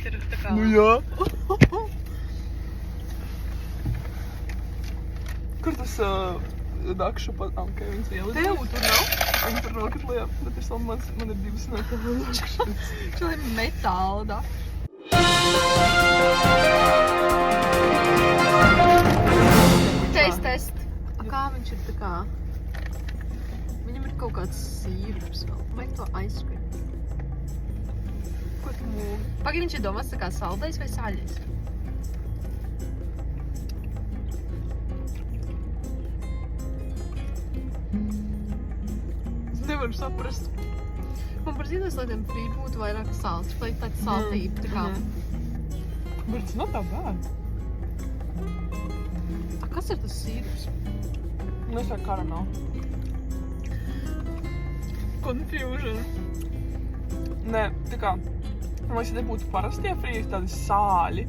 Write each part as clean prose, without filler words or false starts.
šeit ir tā kā... Nu jā. Kur tas dakšu pat... Ok, viņas ielid. Tev tur nav? Viņa tur rokat liep, bet es vēl man ir divas nekā. Šo ir metāla dakšu. Test. Kā viņš ir tā kā... Viņam ir kaut kāds sīrups vēl. Vai to ice cream? Ko tu mūgi? Pagaid, viņš ir domāts tā kā saldais vai saļais? Es nevaru saprast. Man par zīmes, lai tiem frī būtu vairāk salts, vai tāds saltība, tā kā... But it's not that bad. Kas ir tas sīrups? Es ar karamelu. Confusion. Nē, tā kā, man te būtu parastie frīzi, tādi sāļi.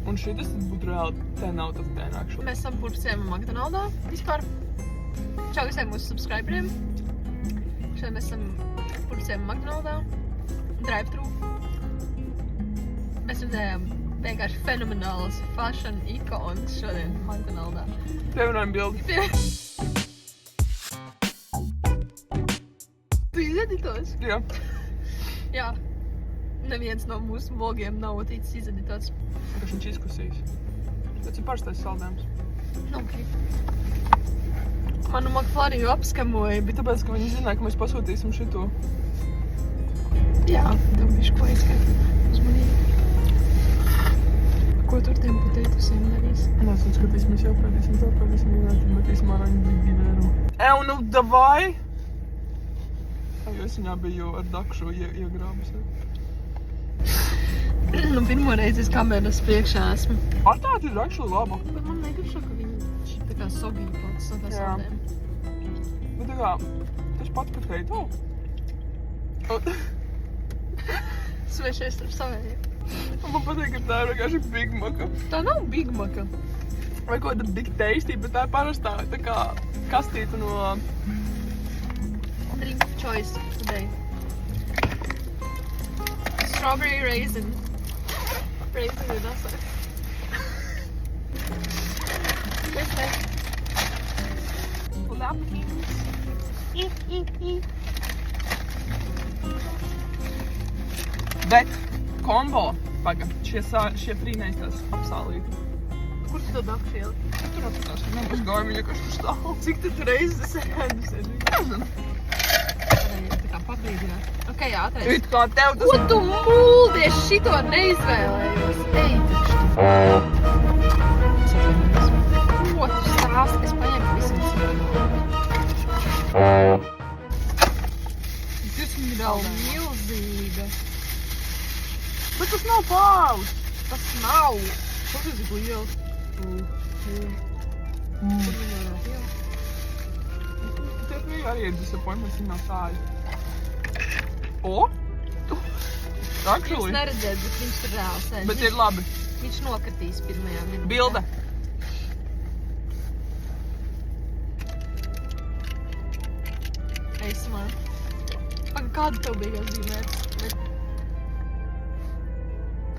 Un šitas būtu reāli 10 out of 10, actually. Mēs esam pulcējumi McDonaldā vispār. Čau visiem mūsu subscriberiem. Šodien mēs esam pulcējumi McDonaldā. Drive-thru. Mēs redzējām vienkārši fenomenālas fashion ikonas šodien McDonaldā. Pievienojam bildi. Tu izeditots? Jā. Jā. Neviens no mūsu vlogiem nav ticis izeditots. Kas viņš izkusīs. Tas ir parstais saldējums. Ok. Manu McFlurry apskamoja. Bija tāpēc, ka viņi zināja, ka mēs pasūtīsim šito. Jā, tev bišķi ko aizskat. Uzmanīgi. Ko tur tiem potētusiem darīs? Nē, es skatīsimies jau pēdīsim, tad metīsim ārā viņi bija 2 eiro. Nu davai! Jo es viņā biju ar dakšu iegrābus. Nu, pirmo reizi es kameras priekšā esmu. Ar tādu ir actually laba. Bet man negribšo, ka viņi tā kā sogīja pats no tā saldēm. Bet tā kā, tas pats potato. Svešais ar savējiem. Man patīk, ka tā ir vienkārši Big Maca. Tā nav Big Maca. Vai kaut kāda Big Tasty, bet tā ir parastā tā kā kastīta no... Drink choice today. Strawberry raisin. Raisin ir asāk. Lapkins. Bet kombo, paga, šie frīnais tās apsālīti. Kur tu to dakšu ieli? Tur atcitās, ka nebūs gāja viņa, kas tur stāv. Cik tu reizes ēdus? Nezinu. Tā kā paglīdināt. Ok, jā, atreiz. It kā tev tas... Ko tu mūldies? Šito neizvēlējos. Ej, taču. Ko tu stāsti? Es paņēmu visam citu. Tas ir vēl milzīga. Bet tas nav pārs. Tas nav. Tas ir liels. Tas bija arī ir disappointments, viņa nav sāļa. O? Jūs Actually. neredzēt, bet viņš tur reāli sēž. Bet ir labi. Viņš nokatīs pirmajā minūtē. Bilde. Eismā. Paga, kāda tev bija zīmēts?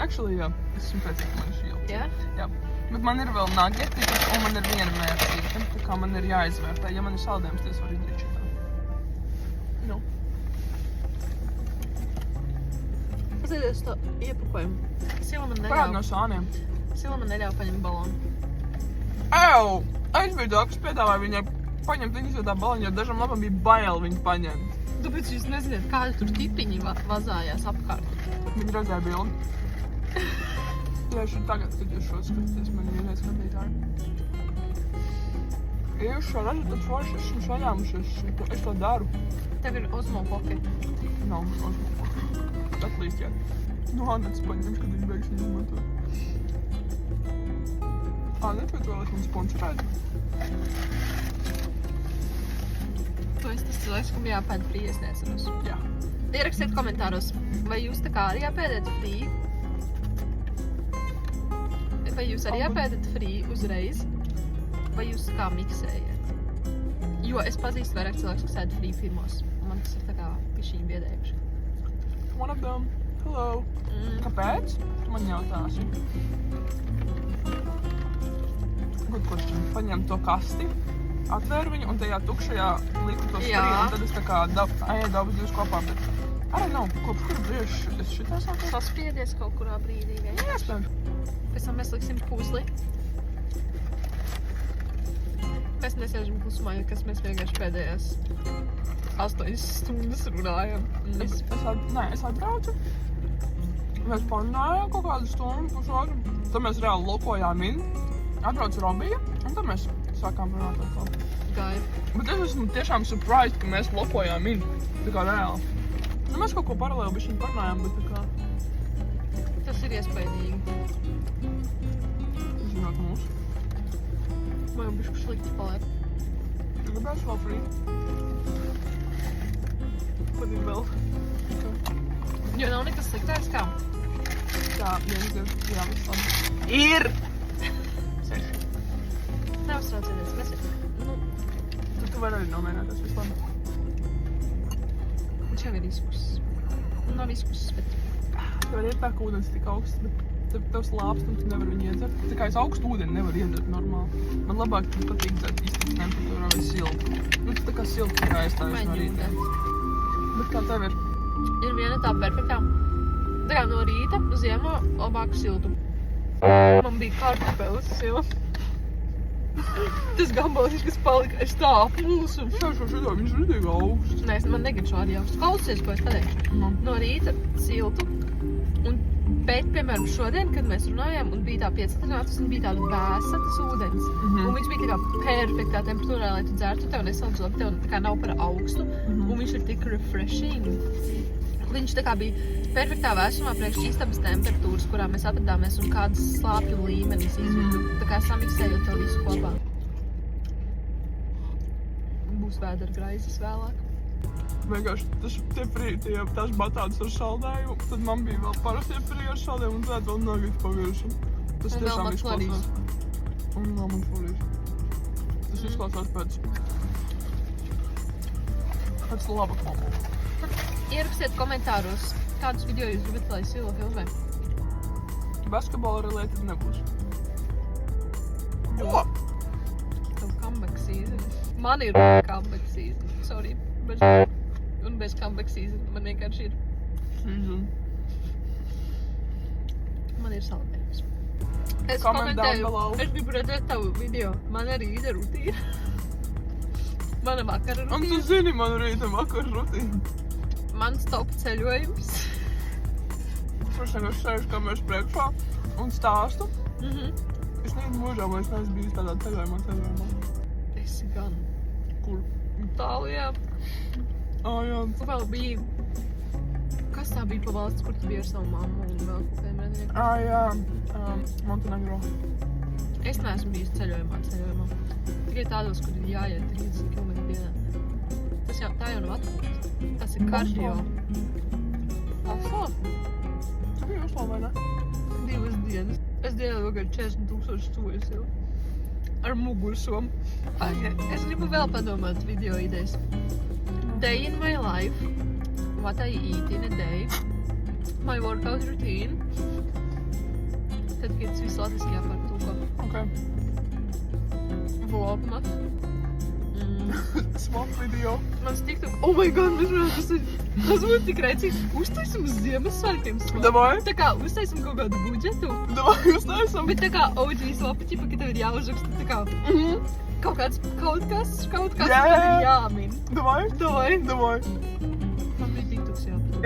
Actually, jā. Es esmu pēc, ka man šī jau. Jā? Jā. Bet man ir vēl nugeti, un man ir viena mērķīta. Tā kā man ir jāizvērtē. Ja man ir saldējums, tad es varu izdarīt šitā. Nu. Pasēdies to iepakojumu. Sila man Parādi no neļauj. sāniem. Sila man neļauj paņemt balonu. Ew! Es biju tā, kas piedāvāja viņai paņemt viņas jau tā balonu, jo dažam labam bija bail viņu paņemt. Tāpēc jūs nezināt, kādi tur tipiņi vazājās apkārt. Viņa redzēja bildi. Tieši tagad, kad jūs šo skatāties, man ir vienais skatītāji. Ja jūs šo redzat, tad forši esmu saņēmušies. Es to daru. Tev ir Osmo Pocket. Nav uzmanīgi. Atlīst, jā. Nu, Annets paņems, kad viņi beigs viņu izmantot. Annet, vai tu vēlies man sponsorēt? Tu esi tas cilvēks, kam jāpēd frī, es nesaros. Jā. Ierakstiet komentāros, vai jūs tā kā arī jāpēdēt frī? Vai jūs arī jāpēdat frī uzreiz? Vai jūs kā miksējat? Jo es pazīstu vairāk cilvēkus, kas ēd frī pirmos. Man tas ir tā kā pišķiņi biedējuši. One of them. Hello. Kāpēc? Tu man jautāsi. Good question. Paņem to kasti, atvēru viņu un tajā tukšajā liku to sprīdu. Un tad es tā kā ēdu divas kopā, bet I don't know, kopš kur brīži es šitā sāku? Saspiedies kaut kurā brīdī, vai? Jā, spēju. Pēc tam mēs liksim puzli. Mēs nesēžam klusumā, jo kas mēs vienkārši pēdējās 8 stundas runājam. Es atbraucu. Mēs parunājām kaut kādu stundu, pusotru. Tad mēs reāli lokojām atbraucu Robija, un tad mēs sākām runāt atkal. Gāja. Bet es esmu tiešām surprised, ka mēs lokojām tā kā reāli. Nu, mēs kaut ko paralēli bišķiņ parunājām, bet tā kā... Tas ir iespaidīgi. Zināt mūsu. Man jau bišķi slikti paliek. Tu gribēsi vēl frīt? Padim vēl. Jo nav nekas sliktais kā? Tā, viens, jā, viss labi. Ir! Seši. Neuztraucieties, kas ir? Nu, Tu vari arī nomēnēties, viss labi. viņš jau ir izkusis. Nav izkusis, bet... Tev ir tā, ka ūdens tik augsts, bet tev slāpst un tu nevar viņu iedzert. Tā kā es augstu ūdeni nevaru iedzert normāli. Man labāk patīk dzert istabas temperatūrā vai siltu. Nu, tā kā siltu tā kā iestājas no rīta. Bet kā tev ir? Ir viena tā perfektā. Tā kā no rīta, ziemā, labāk siltu. Man bija kartupeles silva. Tas gambaliņš, kas palika, es tā apmulsu. Šitā, viņš ir tik augsts. Nē, man negad šādi augsts. Klausies, ko es pateikšu. No rīta siltu. Bet, piemēram, šodien, kad mēs runājām un bija tā piecatināts, un bija tāda vēsa, tas ūdens. Un viņš bija tā kā perfektā temperatūrā, lai tu dzertu, tev nesalds labi, tev tā kā nav par augstu. Un viņš ir tik refreshing. Viņš tā kā bija perfektā vēsumā priekš istabas temperatūras, kurā mēs atradāmies un kādas slāpju līmenis izvidu. Tā kā samiksējot to visu kopā. Būs vēdergraizes vēlāk. Vienkārši tās batātas ar saldējumu, tad man bija vēl parastie frī ar saldējumu un tad vēl nugget paviršu. Tas tiešām izklausās. Un vēl McFlurries. Tas izklausās pēc laba kombo. Ierakstiet komentāros, kādus video jūs gribat, lai Silo filmē. Basketbola related nebūs. Jo! Tev comeback season. Man ir comeback season. Sorry. Un bez comeback season man vienkārši ir. Season. Man ir saldējums. Es Comment down komentēju, below. es gribu redzēt tavu video. Man arī ir rutīna. Mana vakara Un tu rutīna. zini manu rīta vakaru rutīnu. Mans top ceļojums. Es vienkārši sēžu kameras priekšā un stāstu. Es nevienu mūžā, lai es neesmu bijis tādā ceļojumā. Esi gan. Kur? Itālijā. Jā. Tu vēl biji... Kas tā bija pa valsts, kur tu biji ar savu mammu un vēl kaut kādiem radiniekiem? Jā. Montenegro. Es neesmu bijis ceļojumā. Tikai tādos, kur ir jāiet 30 km dienā. Tā jau nav atpūta. Tas ir kardio. Oslo? Tu biji Oslo vai ne? 2 dienas. Es dienā vēl 40,000 stūjas jau. Ar mugursomu. Es gribu vēl padomāt video idejas. Day in my life. What I eat in a day. My workout routine. Tad, kad tas viss latviski jāpārtulko. Vlogmas. Swap video. Mans TikTok. Oh my god, mēs runājam, tas būtu tik rēcīgi. Uztaisim uz Ziemassvētkiem swap. Davai. Tā kā uztaisim kaut kādu budžetu. Davai, jūs neesam. Bet tā kā OG swap, ķipa, ka tev ir jāuzraksta tā kā kaut kas, Jā. tad ir jāmin. Davai. Man bija TikToks jāpatur.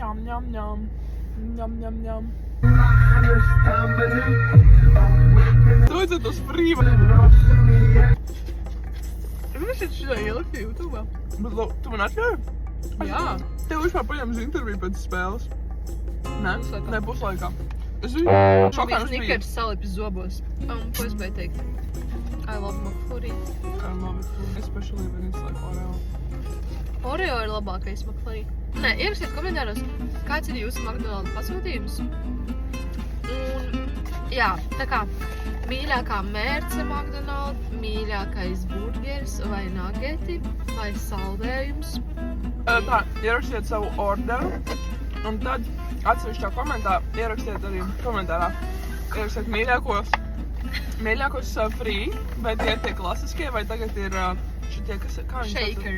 Ņam. Tu vajadzētu tos frīva. Es šeit šitā ielikt YouTube. Bet tu man atļauj? Jā. Tev vispār paņems interviju pēc spēles. Nē, Puslaikā. ne puslaikā. Es zinu, Man šokā bija uz brīdi. snikers salipis zobos. Ko es biju teikt? I love McFlurry. I love it, especially when it's like Oreo. Oreo ir labākais McFlurry. Nē, ierakstiet komentāros, kāds ir jūsu McDonald's pasūtījums. Un, jā, tā kā Mīļākā mērce McDonald's, mīļākais burgeris vai nageti vai saldējums. Tā, ierakstiet savu orderu, un tad atsevišķā ierakstiet arī komentārā. Ierakstiet mīļākos free, vai tie ir tie klasiskie, vai tagad ir šitie, kas ir, kā viņi Shaker.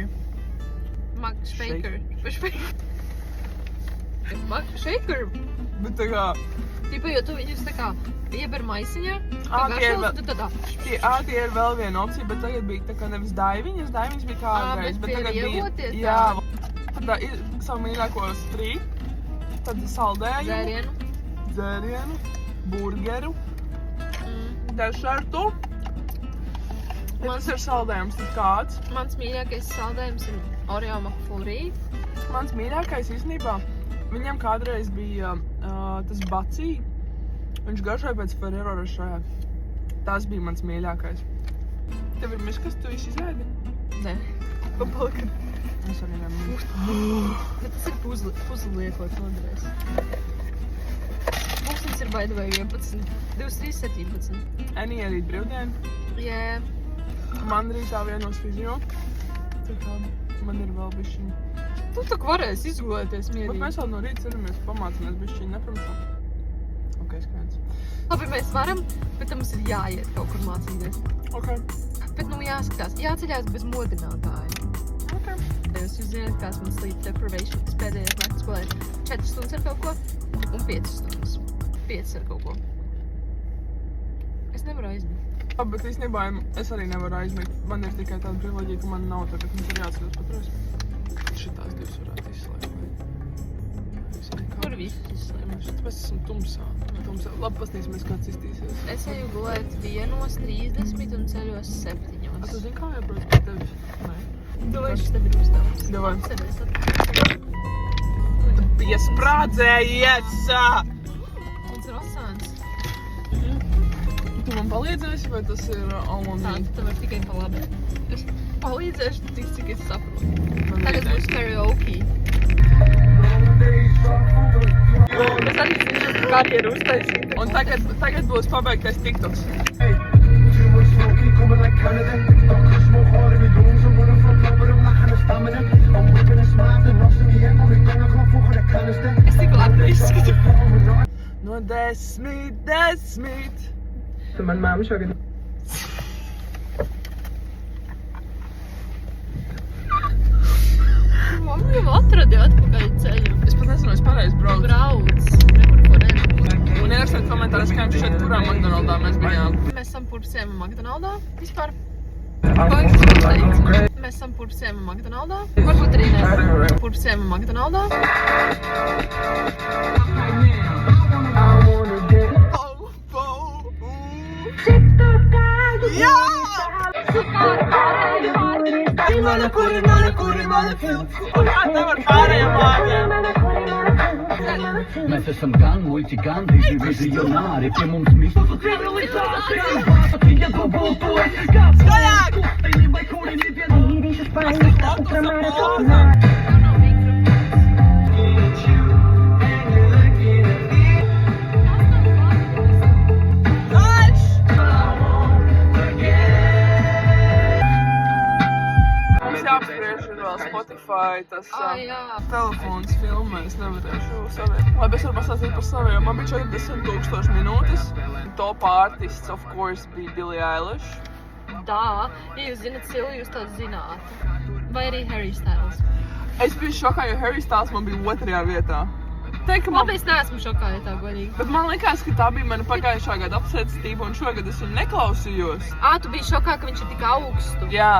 Shaker. Shaker. Bet tā kā... Tipa, jo tu viņus tā kā ieber maisiņā, tie tad ir vēl viena opcija, bet tagad bija tā kā nevis daiviņas bija kā agrais, bet tagad bija... Jā. Tad ir savu mīļākos free, tad saldējumu, dzērienu, burgeru, dešertu. Ja tas ir saldējums, tad kāds? Mans mīļākais saldējums ir Oreo McFlurry. Mans mīļākais īstenībā, viņam kādreiz bija tas bacī. Viņš garšoja pēc Ferrero Rocher. Tas bija mans mīļākais. Tev ir miskas, tu visu izēdi? Nē. Papalika. Es arī nemīlu. Bet tas ir puzli liekot noderēs. Mums ir by the way 11. 23, 17. Eni ierīt brīvdienu. Jā. Man rītā vienos fizio. Tā kā man ir vēl bišķiņi. Tu tā kā varēsi izgulēties mierīgi. Bet mēs vēl no rīta ceramies, pamācamies bišķiņi, neprotams. Ok, skriens. Labi, mēs varam, bet tam mums ir jāiet kaut kur mācīties. Ok. Bet nu jāskatās, jāceļās bez modinātāja. Ok. Jūs zināt, kāds man sleep deprivation, tas pēdējais naktas gulēt 4 stundas ar kaut ko un 5 stundas. 5 ar kaut ko. Es nevaru aizmigt. Bet īstenībā es arī nevaru aizmigt. Man ir tikai tāda privileģija, ka man nav tagad, mums ir jāatceļas patreiz. Šitās divas varētu izslēgt. Kur viss izslēgt? Tāpēc esmu tumsā. Labi, pastīsimies, kāds iztīsies. Es eju gulēt 1:30 un ceļos 7. Tu zini, kā jāprot pēc tevis? Nē. Kāds tev ir uzdevums? Davai. Atceries atceries. Tu piesprādzējies! Mums ir osāns. Tu man palīdzēsi, vai tas ir all on me? Tā, tev ir tikai pa labi. Es palīdzēšu tik, cik es saprotu. Tagad būs karaoke. Es arī zinu, kā tie ir uztaisīti. Un tagad būs pabeigtais TikToks. Es tik labi izskatu. No 10. Tu man māmu šogad. Mamma jau atradi atpakaļ ceļu. Es pat nezinu, es pareizi braucu. Brauc. Nekur forever. Un ierakstiet komentārus, kā jums šeit kurā McDonaldā mēs bijām. Mēs esam purpsiem McDonaldā. Vispār. Ko es jums teicu? Mēs esam purpsiem McDonaldā. Varbūt arī ne. Purpsiem McDonaldā. Jā! Nevar pārējiem vārdiem. Mēs esam gan muļķi, gan diži vizionāri. Pie mums visu civilizācija. Pārpatīja dubultoja. Kāds Skaļāk! vai kuri nevienu. Īrīšu spaiņas, ultramaratona. Spotify, tas Jā. telefons filmē, es nevarēšu savērt. Labi, es varu pastāstīt par savu, jo man bija 40,000 minūtes. Top artists, of course, bija Billie Eilish. Jā, ja jūs zinat Silvi, jūs to zinātu. Vai arī Harry Styles. Es biju šokā, jo Harry Styles man bija 2. vietā. Teik, man... Labi, es neesmu šokā, ja tā godīgi. Bet man likās, ka tā bija mana pagājušā gada apsēdstība, un šogad es viņu neklausījos. Tu biji šokā, ka viņš ir tik augstu. Jā.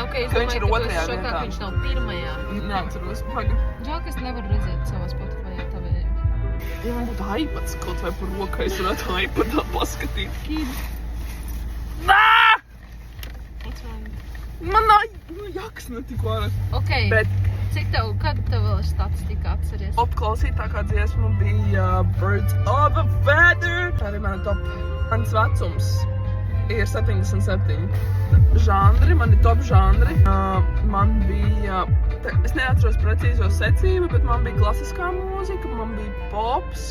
Ok, es Ka viņš ir domāju, ka tu esi 2. šokā, vietā. ka viņš nav 1. Neatceros, pagaid. Žēl, ka es nevaru redzēt savā Spotify tavēju. Ja man būtu iPads kaut vai par roku, es varētu iPadā paskatīt. Kid. Nā! What's wrong? Man nav jaks netikko ārā. Ok, Bet kad tev vēl statistika atceries? Opklausītākā dziesma bija Birds of a Feather. Tā arī mana top. Mans vecums ir 77. Žanri, mani top žanri. Man bija, es neatceros precīzo secību, bet man bija klasiskā mūzika, man bija pops.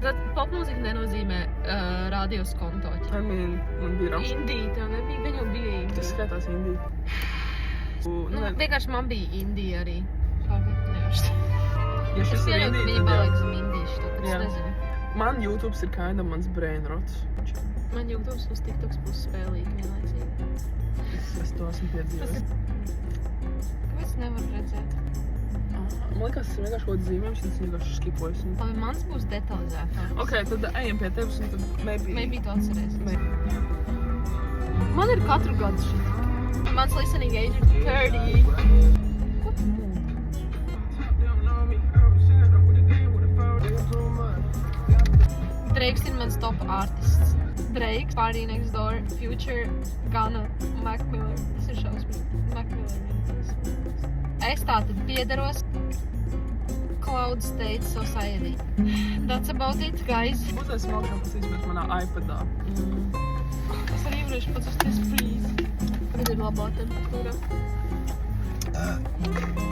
Tad popmūzika nenozīmē radios kontoķi. Man bija raksts. Indija, tev nebija, viņam bija Tas Indija. skatās Indiju. Nu, vienkārši man bija Indija arī. Nevišķi. Ja šis ir Pieļaut, Indija, viņi tad jā. paliks uz Indiju, tā kā Jā. es nezinu. Man YouTube ir kinda mans brain rots. Man YouTube uz TikToks būs spēlīt vienlaicīgi. Es to esmu piedzīvojis. Kāpēc nevaru redzēt? Man liekas, tas ir vienkārši kaut kāds zīmējums, un es vienkārši skipoju. Labi, mans būs detalizētāks. Ok, tad ejam pie tevis, un tad Maybe tu atceries. Man ir katru gadu šī. Mans listening age ir 30. Ko tu mūti? Drakes ir mans top artists. Drake, Party Next Door, Future, Gunna, Mac Miller. Tas ir šausmīgi. Mac Miller. Es tātad piedaros Cloud State Society. That's about it, guys. Būtēs smalkšana pasīsimies manā iPadā. Es arī varēšu pats uz ties freeze. Kad ir labā temperatūra.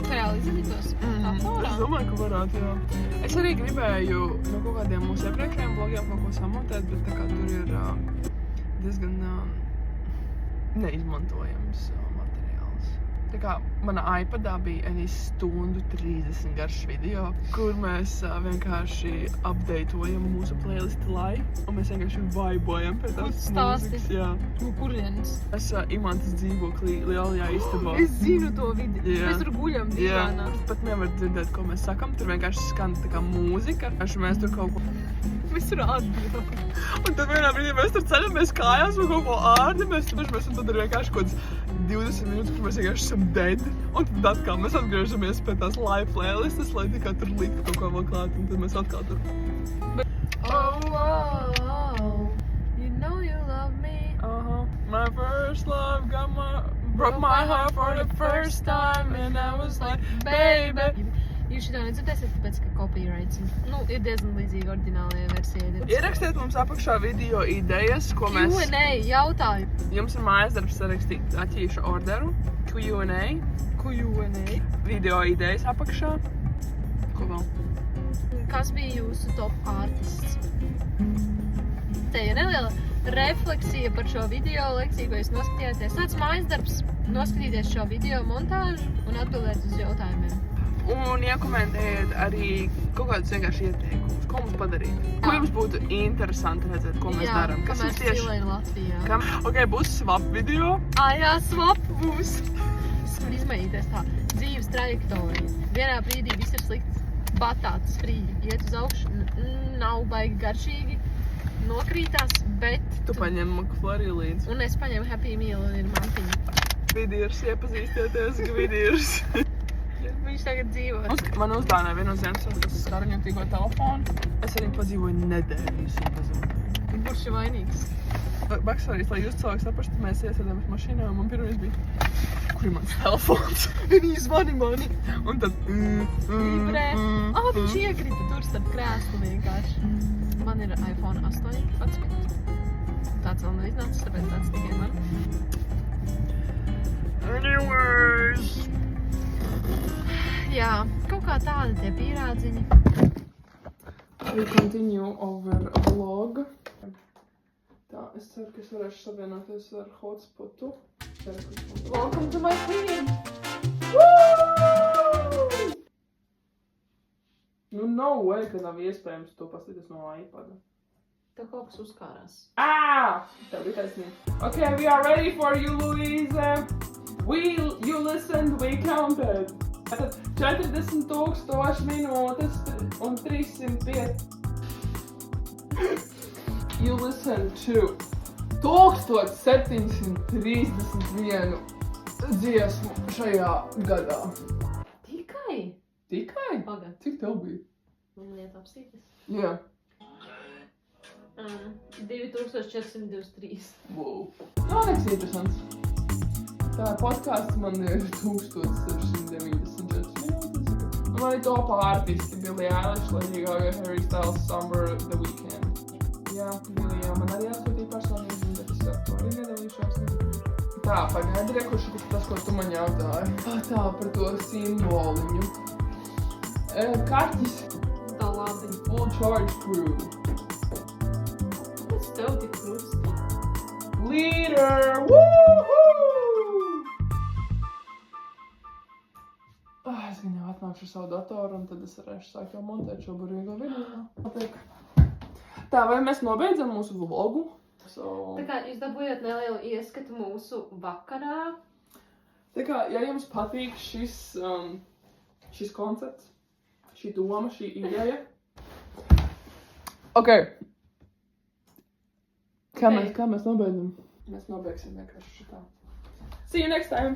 Reāli izdarītos datorā. Es domāju, ka varētu, jā. Es arī gribēju no kaut kādiem mūsu iepriekšējiem blogiem kaut ko samontēt, bet tā kā tur ir diezgan neizmantojams materiāls. Tā kā manā iPadā bija arī stundu 30 garš video, kur mēs vienkārši updateojam mūsu playlisti live, un mēs vienkārši vibojam pie tās Stāsti. mūzikas, jā. Nu, kurienes? Es Imantas dzīvoklī lielajā istabā. Es zinu to vidi. Jā. Mēs tur guļam Jā, divānā. tur pat nevar dzirdēt, ko mēs sakam. Tur vienkārši skan tā kā mūzika. Mēs tur kaut ko... Mēs tur atbildam. Un tad vienā brīdī mēs tur ceļamies kājās un kaut ko ārdamies. Un tad ir vienkārši kaut kāds 20 minūtes, kur mēs vienkārši esam dead. Un tad atkal mēs atgriežamies pie tās live playlistes, lai tikai tur liktu kaut ko vēl klāt. Un tad mēs atkal tur... Oh, you know you love me. My first love broke my heart for the first time. And I was like, baby. Jūs šitā nedzirdēsiet, tāpēc, ka copyrights ir diezgan līdzīgi oriģinālajai versijai. Ierakstiet mums apakšā video idejas, ko mēs... Q&A jautājumu. Jums ir mājasdarbs sarakstīt aķīšu orderu, Q&A, video idejas apakšā. Ko vēl? Kas bija jūsu top artists? Te ir neliela refleksija par šo video lekciju, ko jūs noskatījāties. Tāds mājasdarbs noskatīties šo video montāžu un atbildēt uz jautājumiem. Un iekomentējiet arī kaut kādus vienkārši ieteikumus, ko mums padarīt. Ko jums būtu interesanti redzēt, ko mēs darām? Kas ir tieši... Jā, Latvijā. Ok, būs swap video. Jā, swap būs. Es varu izmēģināties tā. Dzīves trajektorija. Vienā brīdī viss ir slikts. Batātas frī. Iet uz augšu. Nav baigi garšīgi. Nokrītās, bet... Tu paņem McFlurry līdzi. Un es paņemu Happy Meal un ir mantiņa. Gvidīrs, iepazīstieties, Gvidīrs. Viņš tagad dzīvo. Man uzdāvināja vienu uz Ziemassvētku starņotīgo telefonu. Es ar viņu padzīvoju nedēļu, jūs nepazūdu. Kurš ir vainīgs? Backstories, lai jūs cilvēki saprastu, mēs iesēdāmies mašīnā un man pirmais bija, kur ir mans telefons? Viņi zvani mani. Un tad... Vibrē. Viņš iekrita tur starp krēslu vienkārši. Man ir iPhone 18. Tāds vēl nav iznācis, tāpēc tāds tikai man. Anyways. Jā, kaut kā tāda tie pīrādziņi. We continue over vlog. Tā, es ceru, ka es varēšu savienoties ar hotspotu. Welcome to my screen! Woo! Nu, no way, ka nav iespējams to paskatīties no iPada. Tā kaut kas uzkārās. Tā bija taisnība. Okay, we are ready for you, Louise. You listened, we counted. 40,000 minūtes un 305. You listened to 1731 dziesmu šajā gadā. Tikai? Tikai? Pagad. Cik tev bija? Man liet apsīties. Jā. 2423. Wow. Nav nekas interesants. Tā podcasts man ir 1694 minūtes. Man ir top artisti Billie Eilish, Lady Gaga, Harry Styles, Summer, The Weeknd. Jā, Billie, man arī atsūtīja personīgi, bet es ar to arī nedalīšos. Tā, pagaidi, kurš ir tas, ko tu man jautāji. Tā, par to simboliņu. Karķis. tā labi. Full charge crew. Tas tev tik krusti. Leader! Woohoo! Es gan jau atnākšu ar savu datoru, un tad es varēšu sākt jau montēt šo burvīgo video. Tā, vai mēs nobeidzam mūsu vlogu? Tā kā jūs dabūjāt nelielu ieskatu mūsu vakarā. Tā kā, ja jums patīk šis koncepts, šī doma, šī ideja. Ok. Kā mēs nobeidzam? Mēs nobeigsim vienkārši šitā. See you next time!